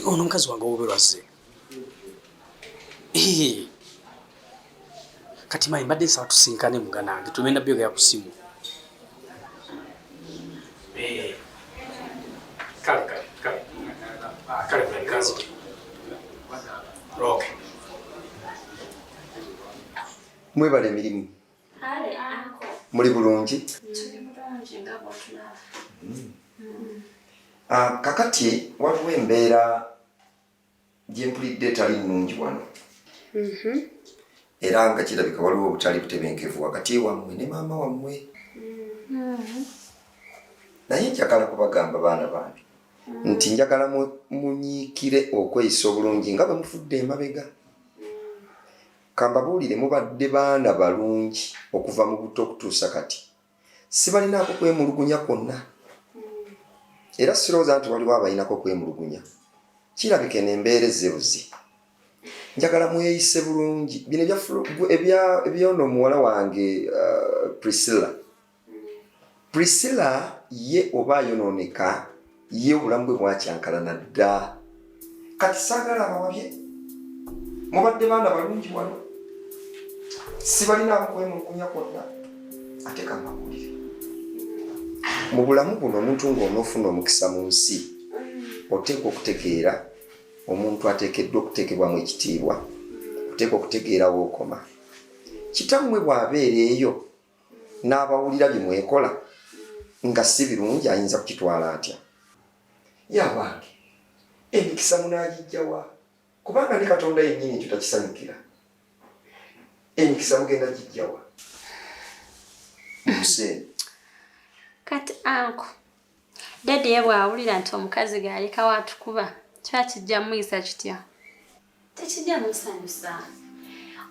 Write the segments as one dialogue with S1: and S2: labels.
S1: Ono mukazi wange oberwaze. Kati mayi mbadde nsaba tusinkane muganange tugenda byogera ku simu. Kale kazi. Okay.
S2: Mwebale emirimu. Muli bulungi? Kakati waliwo embeera gye mpulidde tali nnungi wano. Era nga kirabika waliwo obutali butebenkevu wakati wammwe ne maama wammwe. Naye njagala kubagamba baana bange nti njagala munyiikire okweyisa obulungi nga bwe mufudde emabega. Kambabuulire mubadde baana balungi okuva mu buto okutuusa kati. Sibalinaako kwemulugunya kwonna. Era sirowooza nti waliwo abalinako kwemulugunya. Kirabika n'embeera ezzebuzi. Njagala mweyise bulungi. Bino ebyono muwala wange Priscilla. Priscilla ye oba ayonooneka ye obulamu bwe bwakyankalana dda. Kati saagala abawabye. Mubadde baana balungi wano. Sibalinaako kwemulugunya kwonna. Ate kambabuulire. Mu bulamu buno omuntu ng'onoofuna omukisa mu nsi oteekwa okutegeera omuntu ateekeddwa okuteekebwamu ekitiibwa, oteekwa okutegeera w'okoma. Kitammwe bw'abeera eyo n'abawulira bye mwekola nga si birungi ayinza kukitwala atya? Yabange emikisa munaagijjawa? Kubanga ne Katonda yennyini ekyo takisanyukira. Emikisa mugenda gijjawa? Museeni.
S3: Kati anko, Daddy ye bw'awulira nti omukazi g'alekawo atukuba, kiba kijja muyisa kitya? Tekijja musanyusa.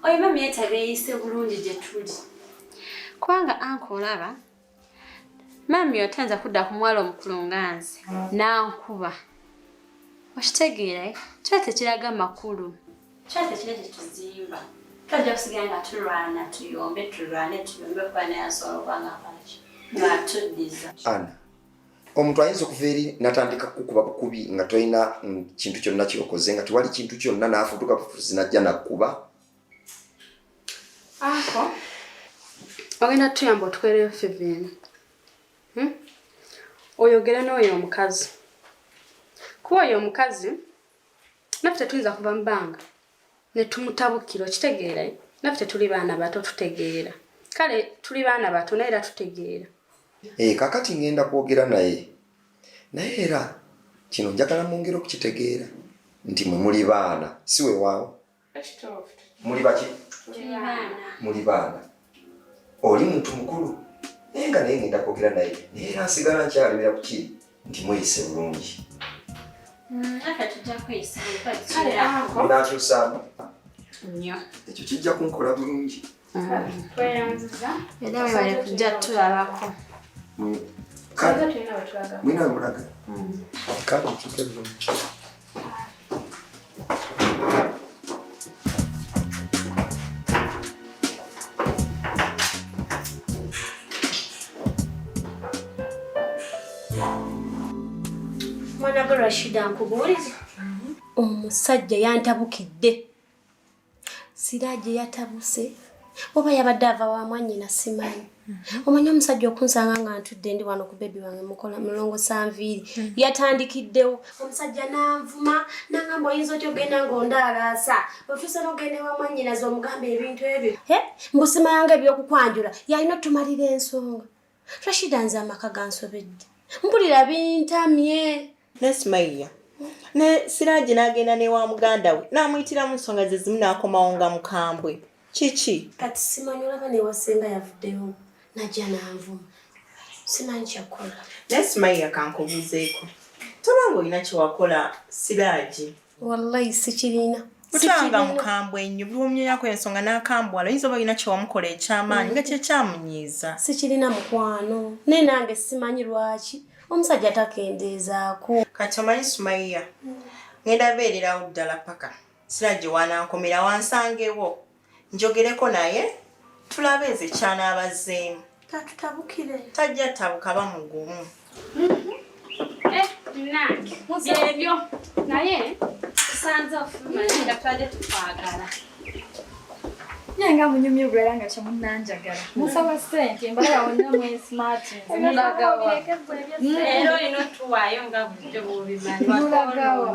S3: Oyo mami yeetaaga yeeyise bulungi gye tuli. Kubanga anko olaba, mami otanza kudda ku mwala omukulu nga nze, n'ankuba. Okitegeera, kiba tekiraga makulu. Kiba tekira gye tuzimba. Twajja kusigala nga tulwana, tuyombe kuba naye asobola okubanga akolaki.
S2: Ana, omuntu ayinza okuva eri natandika kukuba bukubi nga tolina kintu kyonna kyokoze nga tewali kintu kyonna n'afutuka bufuzi najja nakkuba.
S3: Ako, ogenda tuyamba otukwereyo ffe eno. Oyogera n'oyo omukazi. Kuba oyo omukazi, naffe tetuyinza kuva mu bbanga ne tumutabukira, okitegeera? Naffe tetuli baana bato tutegeera. Kale tuli baana bato naye era tutegeera.
S2: Kakati ngenda kwogera naye. Naye era kino njagala mwongere okukitegeera nti mwe muli baana, si weewaawo. Muli baki? Muli baana. Oli muntu mukulu. Naye nga naye ngenda kwogera naye. Naye era nsigala nkyalemera ku kiri nti mweyise bulungi. Munaakyusaamu?
S3: Nnyo.
S2: Ekyo kijja kunkola bulungi.
S3: Era webale kujja tulabako.
S2: Mwina mulaga. Kale kike bulungi.
S4: Mwana gwe Rashida nkubuulize. Omusajja yantabukidde. Siraaje yatabuse. Oba yabadde ava wa mwannyina simanyi. Omanyi omusajja okunsanga nga ntudde ndi wano ku bebi wange mukola mulongo sanviiri. Yatandikiddewo. Omusajja n'anvuma n'angamba oyinza otya ogenda ng'ondaalaasa. Otuuse n'ogenda wa mwannyina z'omugamba ebintu ebyo. Mbusima yange ebyokukwanjula yalina otumalira ensonga. Rashida nze amaka gansobedde. Mpulira bintamye.
S5: Nesmaiya. Ne Siraaje n'agenda ne wa muganda we n'amuyitiramu ensonga ze zimu n'akomawo nga mukambwe. Kiki?
S4: Kati simanyi olaba ne wasenga yavuddeyo najja n'anvuma. Simanyi kyakola.
S5: Nesmaiya kankubuuzeeko. Tolanga olina kyewakola Siraaje?
S4: Wallahi sikirina.
S5: Otanga mukambwe ennyo buli omuyako ensonga n'akambwala oyinza oba olina kyewamukola ekyamaanyi nga kyekyamunyiiza.
S4: Sikirina mukwano. Naye nange simanyi lwaki. Omusajja takendeezaako.
S5: Kati omanyi Sumaiya, ngenda beererawo ddala paka Siraaje wanankomera wansangewo njogereko naye tulabe eze kyanaabazzeemu.
S4: Tatutabukire.
S5: Tajja tabuka ba mugumu.
S3: Nange. Byebyo. Naye tusanze ofuma nga twade tukwagala.
S6: Nyanga munyumye ubera nga kyamunanjagala. Musaba sente mbala wonna mwe smart. Mulagawa.
S3: Ero ino tuwayo nga bujjo bubimanyi.
S6: Mulagawa.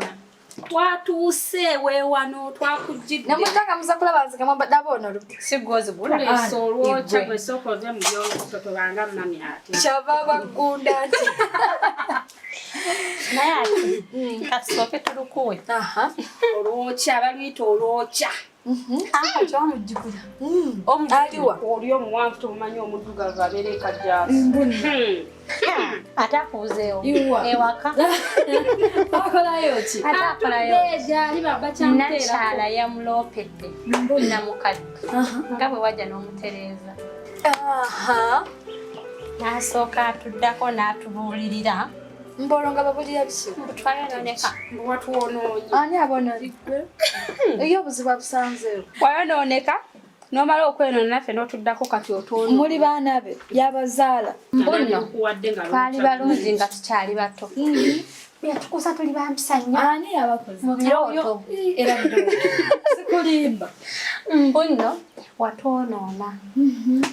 S3: Twatuuse weewano twakujjidde.
S6: Namutaka musakula banzika mwamba dabono luti.
S3: Sigozi bula solo chagwe soko vya mbyongo toto banga mnami ati.
S6: Chababa gundati.
S3: Naye katusoke tulukuwe.
S6: Aha.
S3: Olocha balwita olocha.
S6: Aha twamujjukira.
S3: Aliwa oli omuwanvu tomanyi omuddugavu abeere kajja. Atakuuzeewo. Ewaka.
S6: Akolayo ki?
S3: Atakolayo. Ejali baba kyamteera. Nakyala yamuloopedde. Namukadde. Nga bwe wajja n'omutereeza.
S6: Aha.
S3: N'asooka atuddako n'atubuulirira.
S6: Mbolonga babulira biki?
S3: Twayonooneka. Watuwonoonye.
S6: Ani abonaligwe? Eyo obuzibu busanzeewo.
S3: Wayonooneka. Nomala okwenona naffe n'otuddako kati otono.
S6: Muli baana be yabazaala.
S3: Mbono twali balungi nga tukyali bato. Yatukusa tuli bampisa nnyo.
S6: Ani yabakoze?
S3: Mu birooto.
S6: Era birooto. Sikulimba.
S3: Mbuno watwonoona.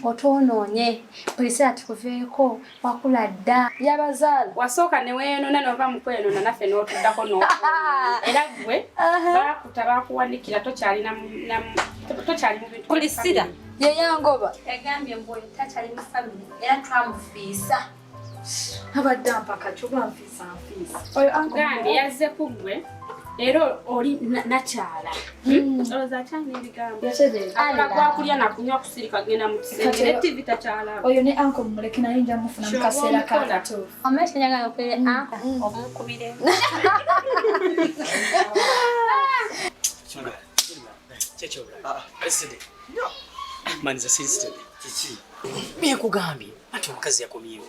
S3: Otwonoonye. Buli kiseera tukuveeko wakula dda.
S6: Yabazaala.
S3: Wasooka ne weeyonoona n'ova mu kwenona naffe n'otuddako n'otwonoona. Era ggwe baakuta baakuwanikira tokyali mu bintu.
S6: Kulisira. Ye yangoba.
S3: Yagambye mbu oyo takyali mu famire era twamufiisa.
S6: Abadde mpaka kyuba nfiisa.
S3: Oyo agambye yazze ku ggwe era oli nakyala. Olowooza akyalina ebigambo. Akola gwakulya nakunywa kusirika genda mu kisenge ne TV takyalaba.
S6: Oyo ne anko mumuleke naye nja mufuna mu kaseera kakatuufu.
S3: Omesha njagala okulira anko omukubire.
S1: Maniza sensitive. Chichi. Mie nkugambye ati omukazi yakomyewo.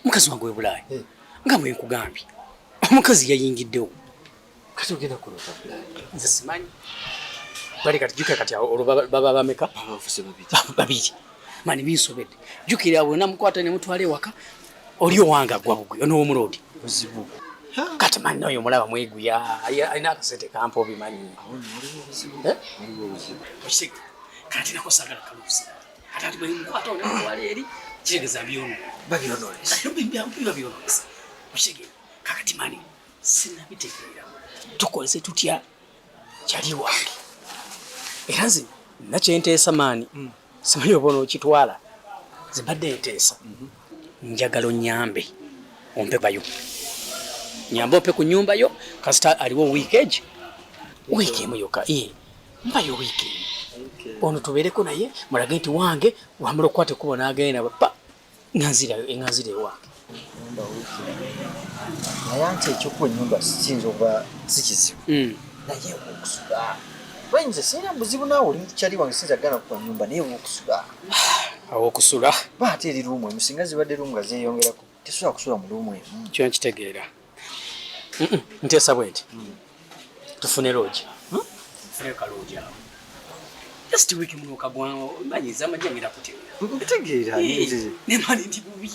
S1: Mukazi wange we Bulaaya. Nga mwe nkugambye. Omukazi yayingiddewo.
S2: Kati ogenda kulota Bulaaya.
S1: Nze simanyi. Bali kati jukira kati baba bameka?
S2: Abafuse babiri.
S1: Babiri. Mani binsobedde. Jukira abo namukwata ne mutwale waka. Oli owanga gwa bugwe ono omulodi.
S2: Buzibu.
S1: Kati mani oyo mulaba mweguya. Alina akasente kampo bimanyi. Oshike. Kati nakosagala kalusi. Atati bwe mukwata ono mutwale eri. Kigeza byono. Babionolesa. Babionolesa. Oshike. Kakati mani. Sina bitegeera. Tukolese tutya kyali wange. Era nze nakyenteesa maani. Simanyi oba onookitwala. Nze mbadde nteesa. Njagala onnyambe. Ompe bayo. Nyambe ope ku nnyumba yo. Kasita aliwo weekage. Weekemu yokka. Mbayo weekend. Ono tubeereko naye mulage nti wange wamala okukwata ekkubo n'agenda pa. Nganzirayo ewange.
S2: Naye anti ekyokuba ennyumba kiyinza okuba si kizibu. Naye okusula. Bayinza sirina buzibu naawe oli mukyali wange sinza gana kuba nnyumba naye okusula.
S1: Awo okusula.
S2: Baate eri ruumu emu singa zibadde ruumu nga zeeyongerako tesobola kusula mu ruumu emu.
S1: Kyo nkitegeera. Nteesa bwenti. Tufune loogi. Tufune kaloogi awo. Just wiki muno kagwawo manyiza amajangera kutemera.
S2: Mbitegeera nze.
S1: Ne mali ndi bubi.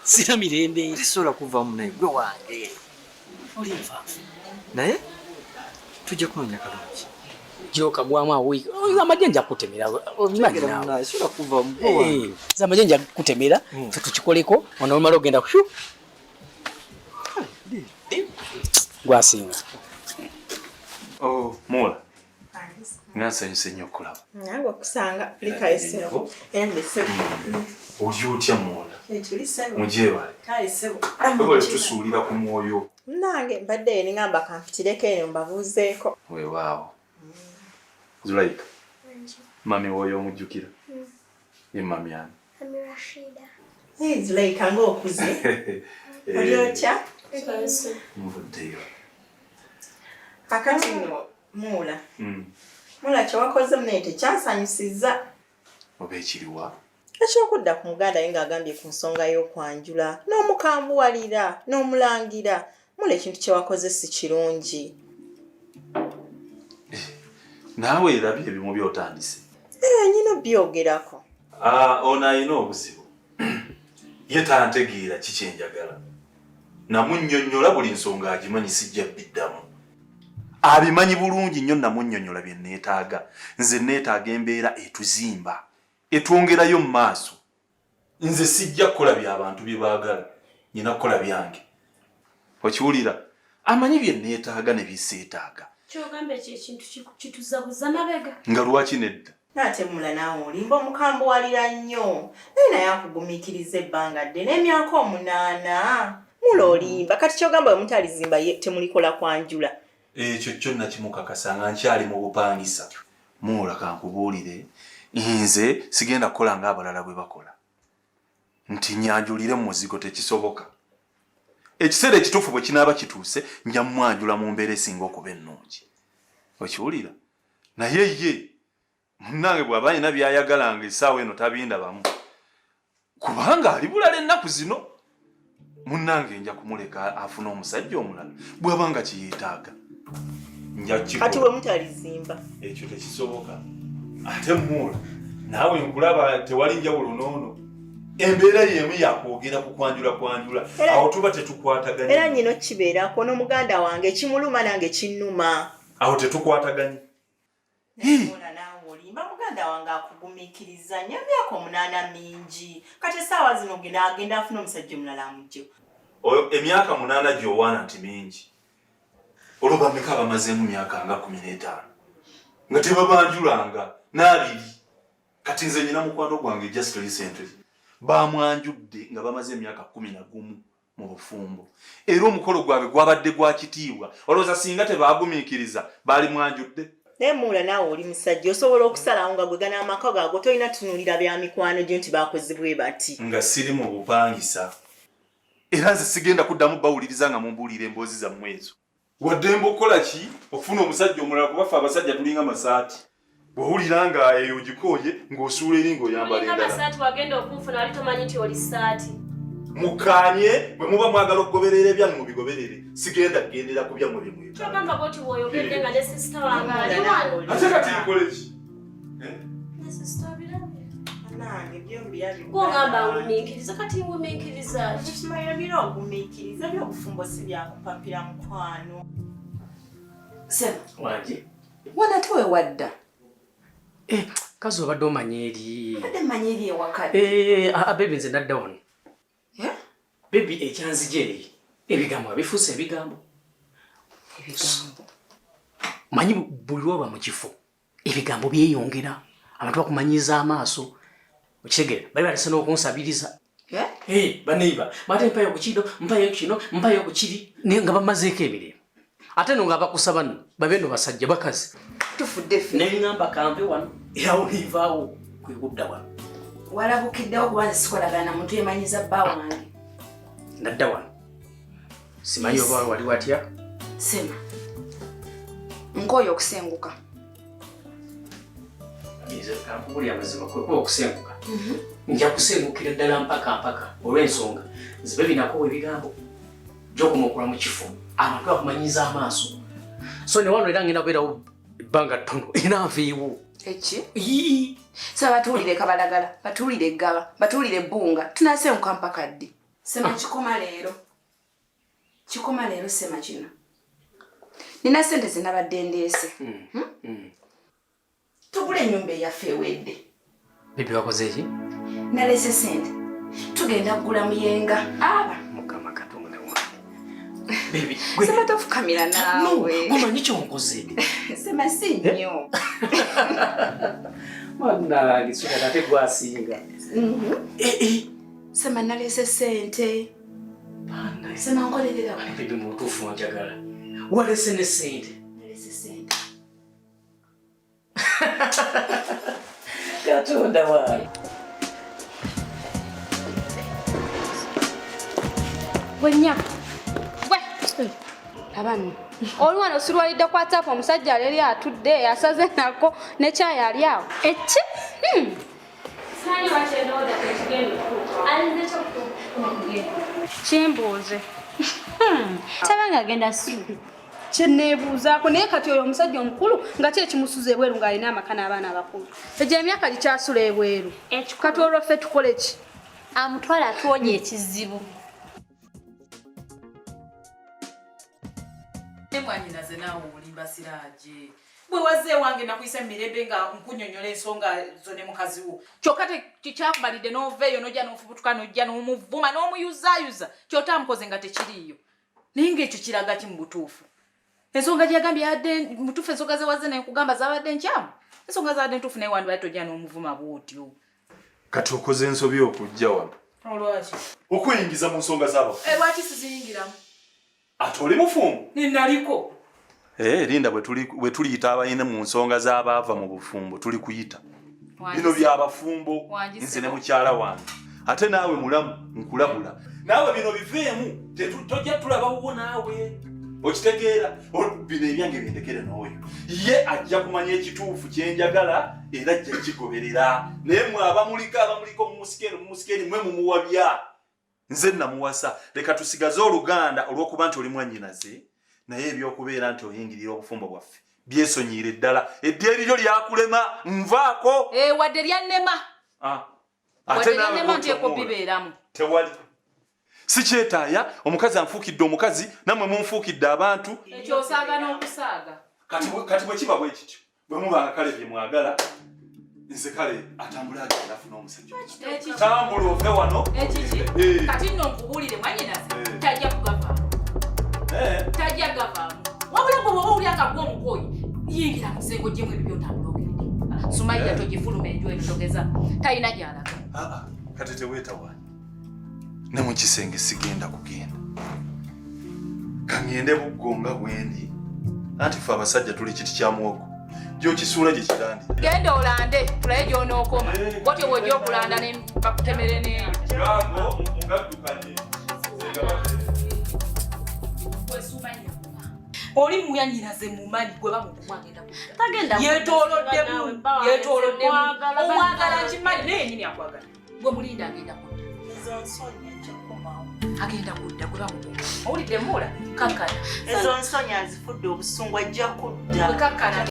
S1: Sina mirembe.
S2: Tesobola kuvaamu naye gwe wange.
S1: Oli nfaafu.
S2: Naye tujja kunoonya kaloogi.
S1: Joka gwamu awiki. Amajanja kutemera. Obimanyi nawe.
S2: Sobola kuvaamu gwe wange.
S1: Amajanja kutemera. Tukikoleko. Ono omala ogenda kushu. Gwasinga.
S7: Oh, Mola. Nasanyuse nnyo okulaba.
S5: Nange okusanga likaisebo. Endesebo.
S7: Oli otya Mola?
S5: Etulisebo.
S7: Mujeebale.
S5: Kaisebo.
S7: Bwe tusuulira ku mwoyo.
S5: Nange mbadde ningamba kampitireko eno mbabuuzeeko.
S7: Weewaawo. Zulaika. Mami woyo omujjukira. Ye mami ani?
S8: Mami Rashida.
S5: Zulaika ng'okuze. Oli otya?
S7: Nvuddeyo.
S5: Kakati nno Mula. Mula kyewakoze munne tekyasanyusizza.
S7: Oba ekiriwa?
S5: Ekyokudda ku muganda ye ng'agambye ku nsonga y'okwanjula n'omukambuwalira n'omulangira. Mula ekintu kyewakoze si kirungi.
S7: Naawe erabye ebimu by'otandise.
S5: Nyina byogerako.
S7: Ono alina obuzibu. Ye tantegeera kikyenjagala. namunnyonnyola buli nsonga agimanyi sijja biddamu. Abimanyi bulungi nnyo namunnyonnyola bye neetaaga. Nze neetaaga embeera etuzimba, etwongerayo mu maaso. Nze sijja kukola by'abantu bye baagala, nnyina kukola byange. Okiwulira? Amanyi bye neetaaga ne biseetaaga.
S4: Kyogamba ekintu kituzabuza mabega.
S7: Nga lwaki nedda?
S5: Nate mula naawe olimba omukambuwalira nnyo. Naye yakugumiikiriza ebbanga ddene emyaka 8. Mula olimba kati kyogamba bwe mutalizimba temulikola kwanjula.
S7: Ekyo kyonna kimukakasa nga nkyali mu bupangisa. Mula kankubuulire, nze sigenda kukola ng'abalala bwe bakola. Nti nyanjulire mu muzigo tekisoboka. Ekiseera ekituufu bwe kinaaba kituuse nja mwanjula mu mbeera esinga okuba ennungi. Okiwulira? Naye ye munnange bw'aba alina by'ayagalanga essaawa eno tabindabamu. Kubanga ali bulala ennaku zino. Munnange nja kumuleka afuna omusajja omulala bw'aba nga kiyeetaaga.
S5: Kati bwe mutalizimba.
S7: Ekyo tekisoboka. Ate Mula, naawe nkulaba tewali njawulo n'ono. Embeera y'emu yakwogera ku kwanjula. Awo tuba tetukwataganye.
S5: Era nnyino kibeerako n'omuganda wange kimuluma nange kinnuma.
S7: Awo tetukwataganye.
S5: Mula naawe olimba muganda wange akugumiikiriza nnyo emyaka 8 mingi. Kati essaawa zino agenda afuna omusajja omulala amuggyeko.
S7: Emyaka 8 gy'owaana nti mingi. Olwo bameka bamazeemu myaka nga 15. Nga tebabanjulanga n'abiri. Kati nze nyina mukwano gwange just recently. Bamwanjudde nga bamaze emyaka 11 mu bufumbo. Era omukolo gwabwe gwabadde gwa kitiibwa. Olowooza singa tebaagumiikiriza baali mwanjudde.
S5: Naye Mula naawe oli musajja osobola okusalawo nga gwegana amaka gaago tolina tunuulira bya mikwano gyo nti baakozebwe bati.
S7: Nga siri mu bupangisa. Era nze sigenda kuddamu bawuliriza nga mumbuulira emboozi zammwe ezo. Wadde mbukola ki ofuna omusajja omulala kubafa abasajja tulinga masaati. Bw'owulira nga eyo gikooye ng'osuula eri ng'oyambala endala.
S4: Masaati wagenda okunfuna wali tomanyi nti oli saati.
S7: Mukaanye bwe muba mwagala okugoberera ebyange mubigoberere. Sigenda kugendera ku byammwe bye mwetaaga.
S4: Kyogamba bw'oti bw'oyogedde nga ne sisita wange ali wano.
S7: Ate kati nkole ki?
S4: Ne sisita obirabye.
S5: Nange byombi
S4: Gw'ogamba ngumiikiriza kati ngumiikiriza ki?
S5: kikimalira biro ogumiikiriza by'obufumbo si byakupapira mukwano.
S1: Sema wanje.
S8: Wana tuwe wadda.
S1: Kazi obadde omanya eri.
S8: Obadde manya eri ewakadde.
S1: Baby nze nadda wano. Baby ekyanzije eri. Ebigambo bifuuse ebigambo. Manyi buli lwoba mu kifo. Ebigambo byeyongera. Abantu bakumanyiza amaaso. Okitegeera bali balese n'okunsabiriza. Baneiba bate mpayo ku kino mpayo kino mpayo ku kiri nga bamazeeko emirembe. Ate no nga bakusaba no babeno basajja bakazi.
S8: Tufudde ffe.
S1: Ne ngamba kampe wano yawo livaawo kwegudda wano.
S8: Walabukiddewo kuba sikolagana muntu yemanyiza bba wange.
S1: Nadda wano. Simanyi oba wali watya?
S8: Sema. Nkoyo okusenguka.
S1: Ize kampuli amazima kwe okusenguka. Nja kusengukira ddala mpaka olw'ensonga zibe binako ebigambo gy'okumukula mu kifo abantu bakumanyiza amaaso. So ne wano era ngenda kubeerawo ebbanga ttono era nviiwo.
S8: Eki? Saba batuulire kabalagala, batuulire eggaba, batuulire ebbunga, tunasenguka mpaka ddi. Sema kikoma leero. Kikoma leero sema kino. Nina ssente ze nabadde ndeese. Tugule ennyumba eyaffe ewedde.
S1: Bibi wakoze ki?
S8: Nalese ssente. Tugenda kugula muyenga. Aba.
S1: Mukama Katonda wange. Bibi,
S8: sema tofukamira naawe.
S1: Omanyi kyonkoze?
S8: Sema si nnyo.
S1: Mwana gisukana ate gwasinga.
S8: Sema nalese ssente. Sema nkolerera.
S1: Bibi mutuufu njagala. Walese ne ssente.
S8: Nalese ssente.
S1: Katonda wange.
S3: Wenyako. Abana. Olwana osulwalidde kwa WhatsApp omusajja yali atudde asaze nako ne chai yali awo. Echi? Sani wachendo oda kigendo. Alize chokto. Chimbuze. Tabanga agenda su. Kyeneebuuzaako naye kati oyo omusajja omukulu nga kye kimusuza ebweru ng'alina amaka n'abaana abakulu. Egyo emyaka gikyasula ebweru. Kati olwo ffe tukole ki? Amutwala atuwonye ekizibu.
S9: Nemwanyinaze naawe olimba siraaje. Bwe wazze wange nakuyisa mirembe nga nkunyonyola ensonga zo ne mukazi wo. Kyokka tekyakubalidde n'oveeyo n'ojja n'ofubutuka n'ojja n'omuvuma n'omuyuzaayuza kyotamukoze nga tekiriiyo. Naye ng'ekyo kiraga ki mu butuufu? Ensonga gyagambye yadde mutuufu ensonga ze wazze nekugamba zabadde nkyamu. Ensonga zabadde ntuufu naye wandibadde tojja n'omuvuma bw'otyo.
S7: Kati okoze ensobi okujja wano.
S9: Olwaki?
S7: Okuyingiza mu nsonga z'abo.
S9: Lwaki siziyingiramu?
S7: Ate oli mufumbo?
S9: Ninaliko.
S7: Linda bwe tuliyita abayina mu nsonga z'abaava mu bufumbo tuli kuyita. Bino by'abafumbo nze ne mukyala wange. Ate naawe mulamu nkulabula. Naawe bino biveemu tojja tulabawo naawe. Okitegeera bino ebyange bindekere n'oyo. Ye ajja kumanya ekituufu kye njagala era ajja kigoberera. Naye mwe abamuliko mu musikeni mwe mumuwabya. Nze namuwasa leka tusigaze oluganda olw'okuba nti oli mwannyinaze. Naye ebyokubeera nti oyingirira obufumbo bwaffe byesonyiire ddala eddyeri lyo lyakulema nvaako
S9: wadde lyannema
S7: ate nawe
S9: bibeeramu
S7: tewali si kyetaaya omukazi anfuukidde omukazi nammwe munfuukidde abantu
S9: ekyo osaaga n'okusaaga
S7: kati bwe kiba bwe kityo bwe mubanga kale bye mwagala nze kale atambula agenda afuna omusajja tambula ove wano
S9: kati nno nkubuulire mwannyinaze tajja kugavaamu tajja gavaamu wabula gwe bwoba owuli akagwa omukoyi yingira musengo gyemu ebyo byotambula ogende Sumayya togifuluma enju ebitogeza talina gy'alaga
S7: kati teweetawaanya ne mu kisenge sigenda kugenda kangende buggonga bwendi anti ffe abasajja tuli kiti kya muwogo gyokisuula gye kirandira
S9: genda olande tulaye gy'onookoma bwotyo bw'ojja okulanda ne bakutemere neeyo
S7: gango mugaddukanye
S9: oli muyannyinaze mu mani gwe bamugumagenda
S4: tagenda
S9: yeetooloddemu omwagala kimani naye nyini akwagala gwe mulinda agenda kudda agenda kudda gwe bamuguma owulidde muula kakkana
S5: ezo nsonyi azifudde obusungu ajja kudda
S9: gwe kakkana